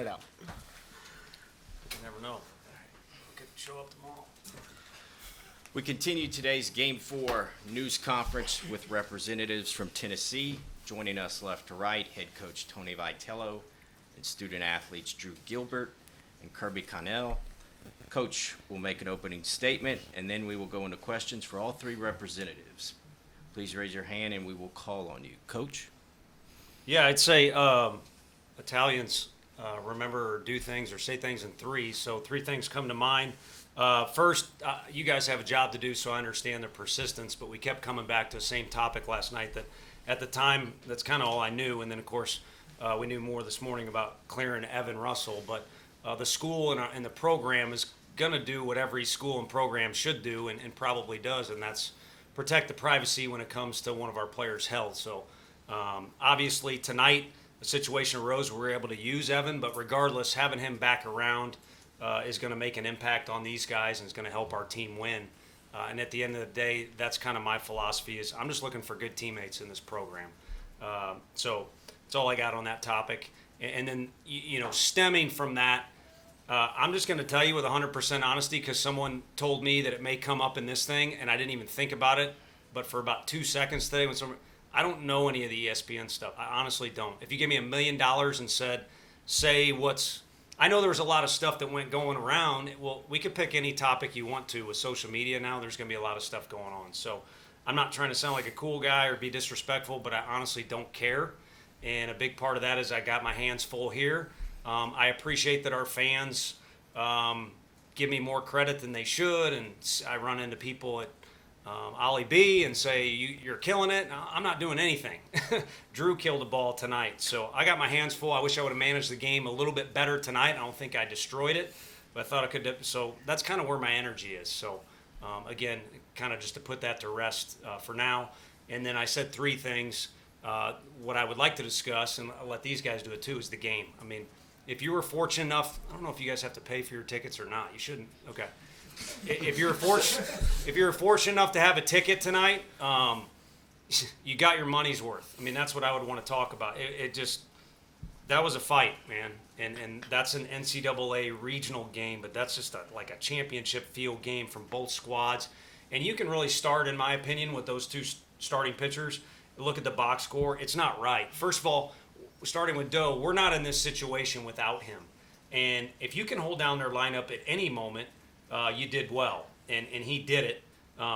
testing it out. You never know. Could show up tomorrow. We continue today's Game 4 news conference with representatives from Tennessee. Joining us left to right, head coach Tony Vitello and student athletes Drew Gilbert and Kirby Connell. Coach will make an opening statement, and then we will go into questions for all three representatives. Please raise your hand, and we will call on you. Coach? Yeah, I'd say Italians remember or do things or say things in threes, so three things come to mind. First, you guys have a job to do, so I understand the persistence, but we kept coming back to the same topic last night that at the time, that's kind of all I knew, and then, of course, we knew more this morning about clearing Evan Russell, but the school and the program is going to do what every school and program should do and probably does, and that's protect the privacy when it comes to one of our players' health. So obviously tonight the situation arose where we were able to use Evan, but regardless, having him back around is going to make an impact on these guys and is going to help our team win. And at the end of the day, that's kind of my philosophy is I'm just looking for good teammates in this program. So that's all I got on that topic. And then, stemming from that, I'm just going to tell you with 100% honesty because someone told me that it may come up in this thing, and I didn't even think about it. But for about 2 seconds today, I don't know any of the ESPN stuff. I honestly don't. If you gave me $1 million and said, I know there was a lot of stuff that went going around. Well, we could pick any topic you want to with social media now. There's going to be a lot of stuff going on. So I'm not trying to sound like a cool guy or be disrespectful, but I honestly don't care. And a big part of that is I got my hands full here. I appreciate that our fans give me more credit than they should, and I run into people at Ollie B and say, you're killing it. I'm not doing anything. Drew killed the ball tonight, so I got my hands full. I wish I would have managed the game a little bit better tonight. I don't think I destroyed it, but I thought I could. So that's kind of where my energy is. So again, kind of just to put that to rest for now. And then I said three things. What I would like to discuss, and I'll let these guys do it too, is the game. I mean, if you were fortunate enough, I don't know if you guys have to pay for your tickets or not. You shouldn't. Okay. If you're fortunate enough to have a ticket tonight, you got your money's worth. I mean, that's what I would want to talk about. That was a fight, man, and that's an NCAA regional game, but that's just like a championship field game from both squads, and you can really start, in my opinion, with those two starting pitchers. Look at the box score; it's not right. First of all, starting with Doe, we're not in this situation without him, and if you can hold down their lineup at any moment. You did well, and he did it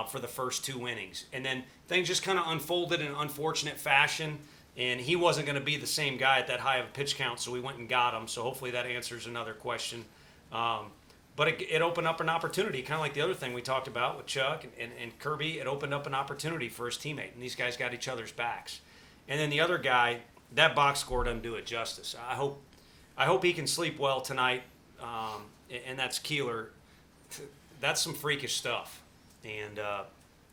for the first 2 innings. And then things just kind of unfolded in an unfortunate fashion, and he wasn't going to be the same guy at that high of a pitch count, so we went and got him. So hopefully that answers another question. But it opened up an opportunity, kind of like the other thing we talked about with Chuck and Kirby. It opened up an opportunity for his teammate, and these guys got each other's backs. And then the other guy, that box score doesn't do it justice. I hope he can sleep well tonight, and that's Keeler. That's some freakish stuff, and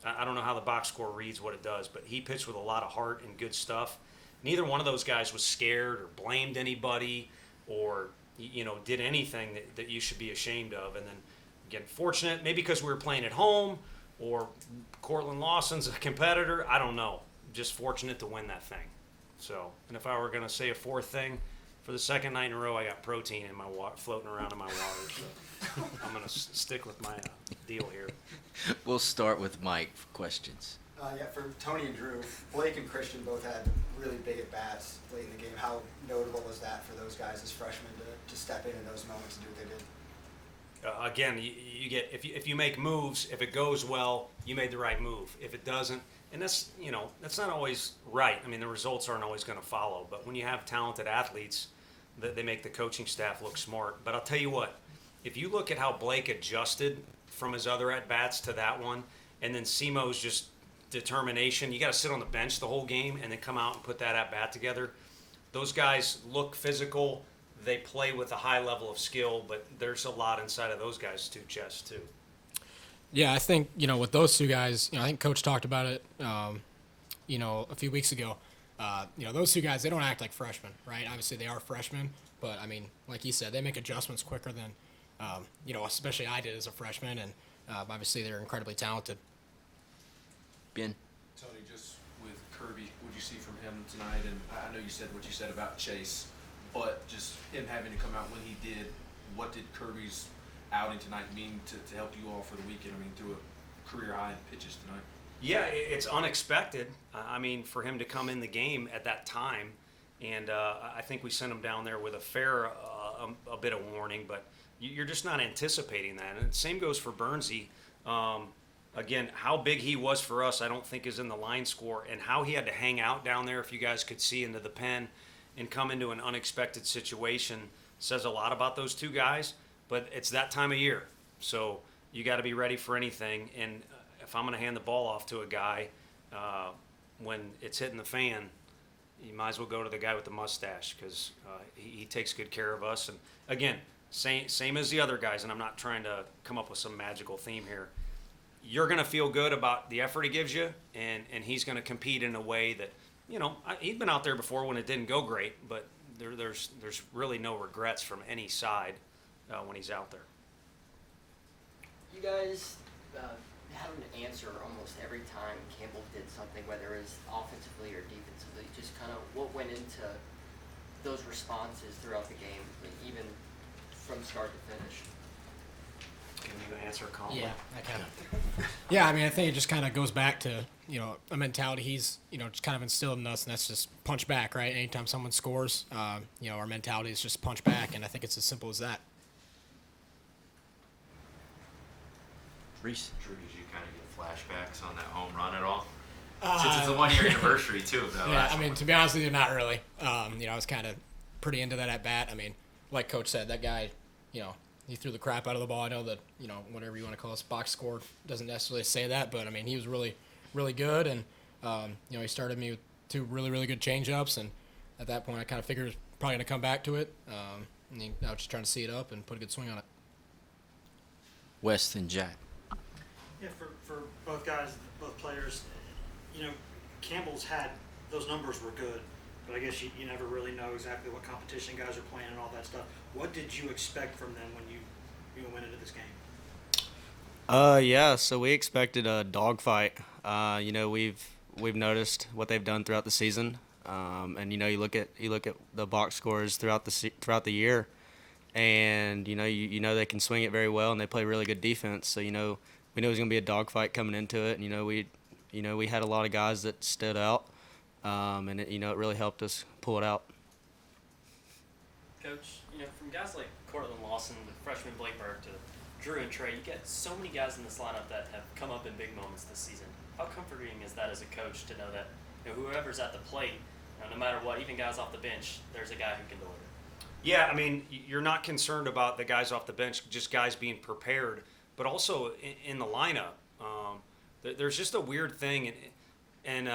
I don't know how the box score reads what it does, but he pitched with a lot of heart and good stuff. Neither one of those guys was scared or blamed anybody or did anything that you should be ashamed of. And then again, fortunate maybe because we were playing at home or Cortland Lawson's a competitor. I don't know. Just fortunate to win that thing. So, and if I were going to say a fourth thing, for the second night in a row, I got protein in my floating around in my water. So I'm going to stick with my deal here. We'll start with Mike for questions. For Tony and Drew, Blake and Christian both had really big at-bats late in the game. How notable was that for those guys as freshmen to step in those moments and do what they did? Again, you get if you make moves, if it goes well, you made the right move. If it doesn't, and that's not always right. I mean, the results aren't always going to follow. But when you have talented athletes, they make the coaching staff look smart. But I'll tell you what, if you look at how Blake adjusted from his other at-bats to that one, and then Simo's just determination, you got to sit on the bench the whole game and then come out and put that at-bat together. Those guys look physical. They play with a high level of skill, but there's a lot inside of those guys' two chests too. Yeah, I think, with those two guys, I think Coach talked about it, a few weeks ago. Those two guys, they don't act like freshmen, right? Obviously, they are freshmen, but, I mean, like you said, they make adjustments quicker than, especially I did as a freshman, and obviously they're incredibly talented. Ben? Tony, just with Kirby, what did you see from him tonight? And I know you said what you said about Chase, but just him having to come out when he did, what did Kirby's outing tonight mean to help you all for the weekend? I mean, through a career high in pitches tonight. Yeah, it's unexpected. I mean, for him to come in the game at that time, and I think we sent him down there with a bit of warning, but you're just not anticipating that. And the same goes for Bernsey. Again, how big he was for us, I don't think is in the line score, and how he had to hang out down there, if you guys could see into the pen, and come into an unexpected situation says a lot about those two guys. But it's that time of year, so you got to be ready for anything. And if I'm going to hand the ball off to a guy when it's hitting the fan, you might as well go to the guy with the mustache, because he takes good care of us. And again, same as the other guys, and I'm not trying to come up with some magical theme here. You're going to feel good about the effort he gives you, and he's going to compete in a way that, he'd been out there before when it didn't go great, but there's really no regrets from any side when he's out there. You guys had an answer almost every time Campbell did something, whether it was offensively or defensively. Just kind of what went into those responses throughout the game, even from start to finish. Can you answer, Connell? Yeah, I kind of. Yeah, I mean, I think it just kind of goes back to a mentality he's just kind of instilled in us, and that's just punch back, right? Anytime someone scores, our mentality is just punch back, and I think it's as simple as that. Reese. Drew, did you kind of get flashbacks on that home run at all? Since it's a 1-year anniversary too of that Yeah, last I mean, one. to be honest with you, not really. I was kind of pretty into that at bat. I mean, like Coach said, that guy, he threw the crap out of the ball. I know that, whatever you want to call us, box score doesn't necessarily say that, but I mean, he was really, really good. And, he started me with 2 really, really good changeups. And at that point, I kind of figured he was probably going to come back to it. And I was just trying to see it up and put a good swing on it. West and Jack. Yeah, for both guys, both players, Campbell's had, those numbers were good, but I guess you never really know exactly what competition guys are playing and all that stuff. What did you expect from them when you went into this game? Yeah, so we expected a dogfight. We've noticed what they've done throughout the season, and you look at the box scores throughout the year, and they can swing it very well, and they play really good defense. So we knew it was going to be a dogfight coming into it. And, we had a lot of guys that stood out, and it really helped us pull it out. Coach, from guys like Cortland Lawson, the freshman Blake Burke, to Drew and Trey, you get so many guys in this lineup that have come up in big moments this season. How comforting is that as a coach to know that whoever's at the plate, no matter what, even guys off the bench, there's a guy who can deliver? Yeah, I mean, you're not concerned about the guys off the bench, just guys being prepared, but also in the lineup. There's just a weird thing, and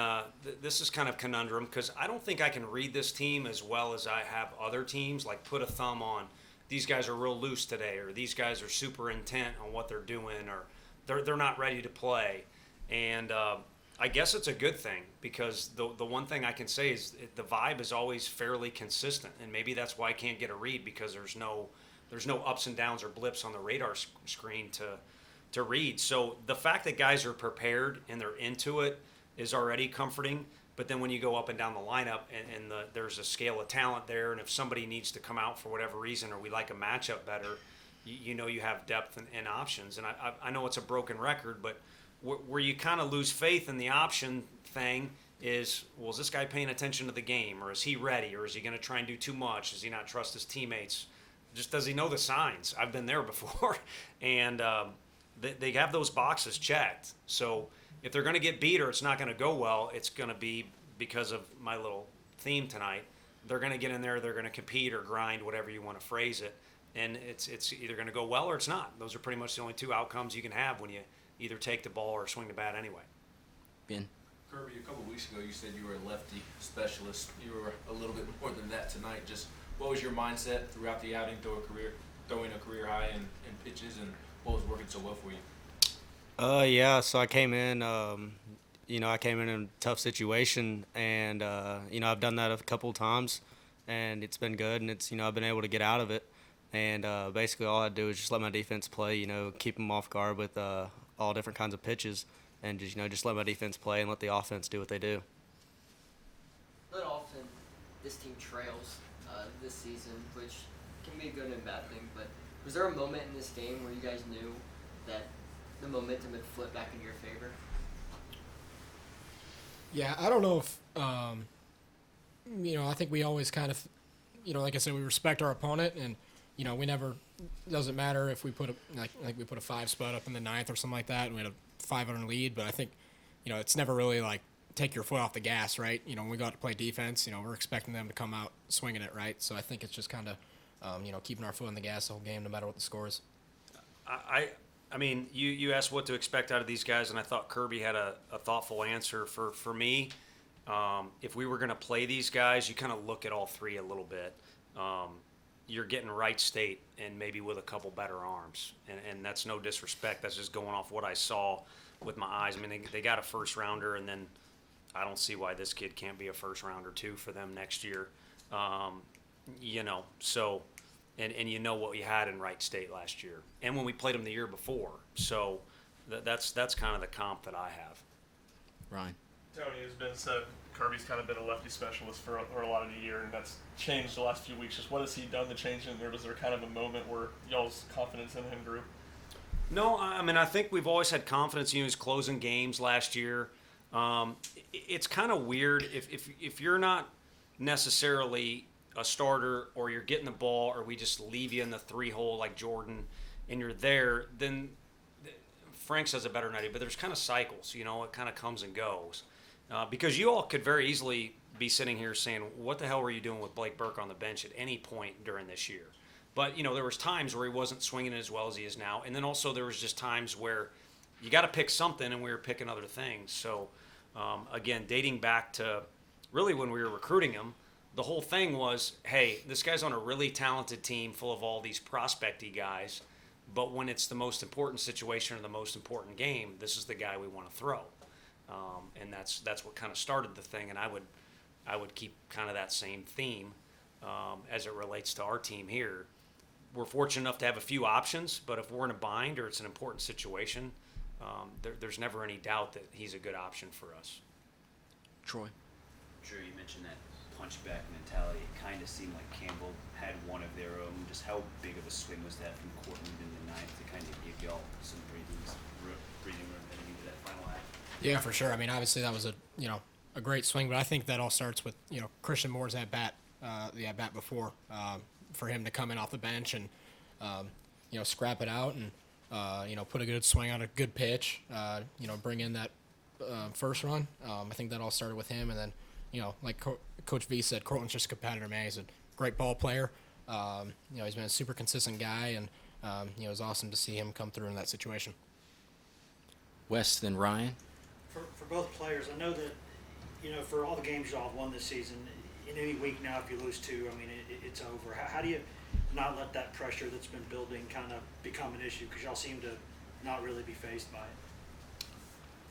this is kind of conundrum, because I don't think I can read this team as well as I have other teams, like put a thumb on, these guys are real loose today, or these guys are super intent on what they're doing, or they're not ready to play. And I guess it's a good thing, because the one thing I can say is the vibe is always fairly consistent, and maybe that's why I can't get a read, because there's no ups and downs or blips on the radar screen to read. So the fact that guys are prepared and they're into it is already comforting. But then when you go up and down the lineup and there's a scale of talent there, and if somebody needs to come out for whatever reason, or we like a matchup better, you have depth and options. And I know it's a broken record, but where you kind of lose faith in the option thing is, well, is this guy paying attention to the game, or is he ready, or is he going to try and do too much? Does he not trust his teammates? Just does he know the signs? I've been there before, and they have those boxes checked. So if they're going to get beat or it's not going to go well, it's going to be because of my little theme tonight. They're going to get in there, they're going to compete or grind, whatever you want to phrase it, and it's either going to go well or it's not. Those are pretty much the only 2 outcomes you can have when you either take the ball or swing the bat anyway. Ben. Kirby, a couple weeks ago you said you were a lefty specialist. You were a little bit more than that tonight. Just what was your mindset throughout the outing, throwing a career high in pitches, and what was working so well for you? Yeah, so I came in, I came in a tough situation, and, I've done that a couple of times, and it's been good, and I've been able to get out of it. And basically all I do is just let my defense play, keep them off guard with all different kinds of pitches, and just let my defense play and let the offense do what they do. Not often this team trails this season, which can be a good and bad thing, but was there a moment in this game where you guys knew that the momentum had flipped back in your favor? Yeah, I don't know if I think we always kind of, like I said, we respect our opponent, and we never. Doesn't matter if we put we put a 5 spot up in the 9th or something like that, and we had a 5-0 lead. But I think, it's never really like take your foot off the gas, right? When we go out to play defense, we're expecting them to come out swinging it, right? So I think it's just kind of, keeping our foot on the gas the whole game, no matter what the score is. I mean, you asked what to expect out of these guys, and I thought Kirby had a thoughtful answer. For me, if we were going to play these guys, you kind of look at all three a little bit. You're getting Wright State and maybe with a couple better arms, and that's no disrespect. That's just going off what I saw with my eyes. I mean, they got a first rounder, and then I don't see why this kid can't be a first rounder too for them next year. So. And you know what we had in Wright State last year, and when we played them the year before. So that's kind of the comp that I have. Ryan. Tony, has been said Kirby's kind of been a lefty specialist for a lot of the year, and that's changed the last few weeks. Just what has he done to change it, or was there kind of a moment where y'all's confidence in him grew? No, I mean, I think we've always had confidence in his closing games last year. It's kind of weird if you're not necessarily a starter, or you're getting the ball, or we just leave you in the 3-hole like Jordan, and you're there, then Frank says it better than I do, but there's kind of cycles, it kind of comes and goes. Because you all could very easily be sitting here saying, what the hell were you doing with Blake Burke on the bench at any point during this year? But, there was times where he wasn't swinging as well as he is now, and then also there was just times where you got to pick something, and we were picking other things. So, again, dating back to really when we were recruiting him, the whole thing was, hey, this guy's on a really talented team full of all these prospecty guys, but when it's the most important situation or the most important game, this is the guy we want to throw. And that's what kind of started the thing, and I would keep kind of that same theme as it relates to our team here. We're fortunate enough to have a few options, but if we're in a bind or it's an important situation, there's never any doubt that he's a good option for us. Troy. Drew, you mentioned that punchback mentality. It kind of seemed like Campbell had one of their own. Just how big of a swing was that from Cortland in the 9th to kind of give y'all some breathing room heading into that final act? Yeah, for sure. I mean, obviously that was a great swing, but I think that all starts with Christian Moore's at bat, the at bat before, for him to come in off the bench and scrap it out and put a good swing on a good pitch, bring in that first run. I think that all started with him, and then like Coach V said, Cortland's just a competitor, man. He's a great ball player. He's been a super consistent guy, and it was awesome to see him come through in that situation. Wes, then Ryan. For both players, I know that, for all the games y'all have won this season, in any week now, if you lose 2, I mean, it's over. How do you not let that pressure that's been building kind of become an issue? Because y'all seem to not really be faced by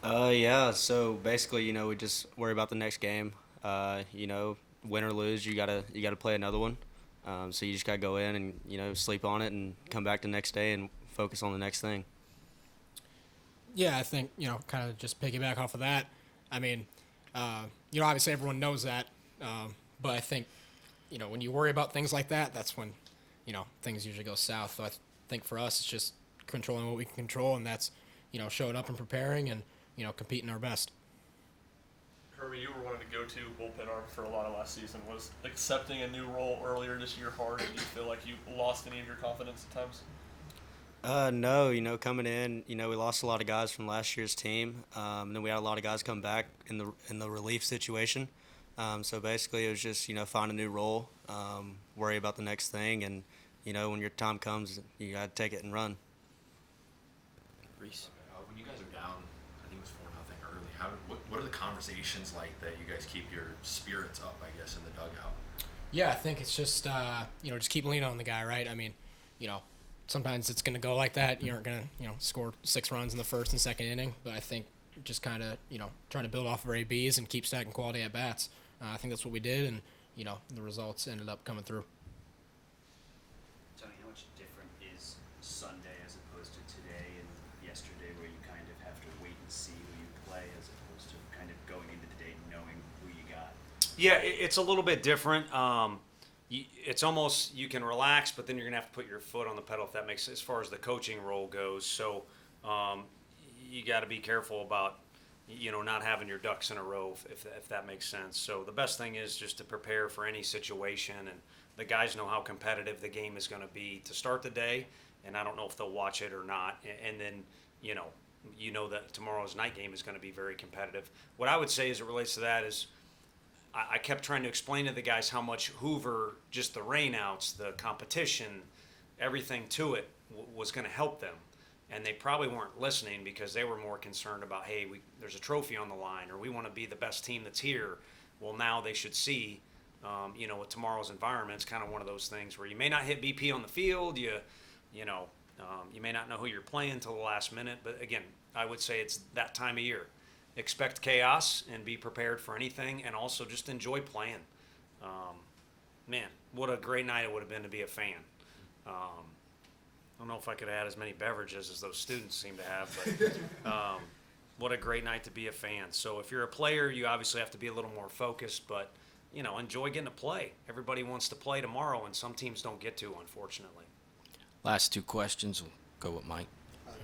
it. Yeah, so basically, we just worry about the next game. Win or lose, you gotta play another one. So you just gotta go in and sleep on it and come back the next day and focus on the next thing. Yeah, I think kind of just piggyback off of that. I mean, obviously everyone knows that, but I think when you worry about things like that, that's when things usually go south. So I think for us, it's just controlling what we can control, and that's showing up and preparing and competing our best. Kirby, you were one of the go-to bullpen arms for a lot of last season. Was accepting a new role earlier this year hard? Did you feel like you lost any of your confidence at times? No, coming in, we lost a lot of guys from last year's team. And then we had a lot of guys come back in the relief situation. So basically it was just, find a new role, worry about the next thing, and, when your time comes, you got to take it and run. Reese. When you guys are down, I think it was 4-0 early. What are the conversations like that you guys keep your spirits up, I guess, in the dugout? Yeah, I think it's just just keep leaning on the guy, right? I mean, sometimes it's going to go like that. You aren't going to score 6 runs in the first and second inning, but I think just kind of trying to build off of our ABs and keep stacking quality at bats. I think that's what we did, and the results ended up coming through. Tony, how much different is Sunday as opposed to today and yesterday, where you kind of have to wait and see who you play as opposed to kind of going into the day knowing who you got? Yeah, it's a little bit different. it's almost you can relax, but then you're gonna have to put your foot on the pedal if that makes sense, as far as the coaching role goes. So you got to be careful about not having your ducks in a row if that makes sense. So the best thing is just to prepare for any situation, and the guys know how competitive the game is going to be to start the day, and I don't know if they'll watch it or not, and then you know that tomorrow's night game is going to be very competitive. What I would say as it relates to that is I kept trying to explain to the guys how much Hoover, just the rainouts, the competition, everything to it was going to help them. And they probably weren't listening because they were more concerned about, hey, there's a trophy on the line, or we want to be the best team that's here. Well, now they should see, with tomorrow's environment, it's kind of one of those things where you may not hit BP on the field, you may not know who you're playing till the last minute. But again, I would say it's that time of year. Expect chaos and be prepared for anything, and also just enjoy playing. Man, what a great night it would have been to be a fan. I don't know if I could have had as many beverages as those students seem to have, but what a great night to be a fan. So if you're a player, you obviously have to be a little more focused, but enjoy getting to play. Everybody wants to play tomorrow, and some teams don't get to, unfortunately. Last two questions. We'll go with Mike.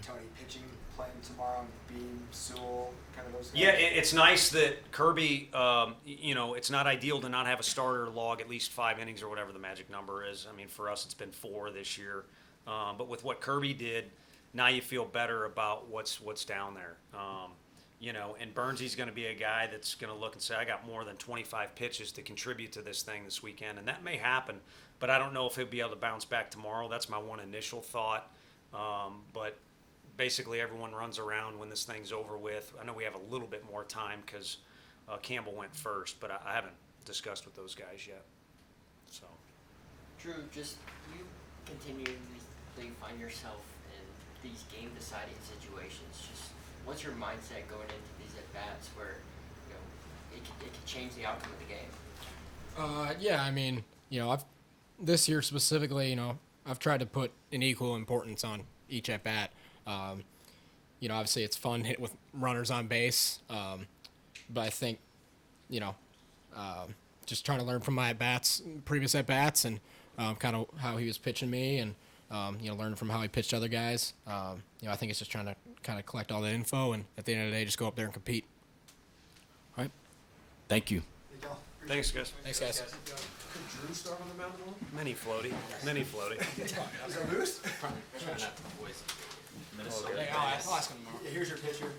Tony, pitching, playing tomorrow, Beam, Sewell, kind of those guys? Yeah, it's nice that Kirby, it's not ideal to not have a starter log at least 5 innings or whatever the magic number is. I mean, for us, it's been 4 this year. But with what Kirby did, now you feel better about what's down there. And Burnsy's going to be a guy that's going to look and say, I got more than 25 pitches to contribute to this thing this weekend. And that may happen, but I don't know if he'll be able to bounce back tomorrow. That's my one initial thought. But basically everyone runs around when this thing's over with. I know we have a little bit more time because Campbell went first, but I haven't discussed with those guys yet. So, Drew, just you continually find yourself in these game-deciding situations. Just what's your mindset going into these at-bats where it can change the outcome of the game? Yeah, I mean, this year specifically, I've tried to put an equal importance on each at bat. Obviously it's fun hit with runners on base, but I think, just trying to learn from my previous at bats, and kind of how he was pitching me, and learn from how he pitched other guys. I think it's just trying to kind of collect all the info, and at the end of the day, just go up there and compete. All right. Thank you. thanks, guys. Thanks, guys. Could Drew start on the mound tomorrow? Mini floaty. Is there a boost? Hey, I'll ask him tomorrow. Yeah, here's your pitcher.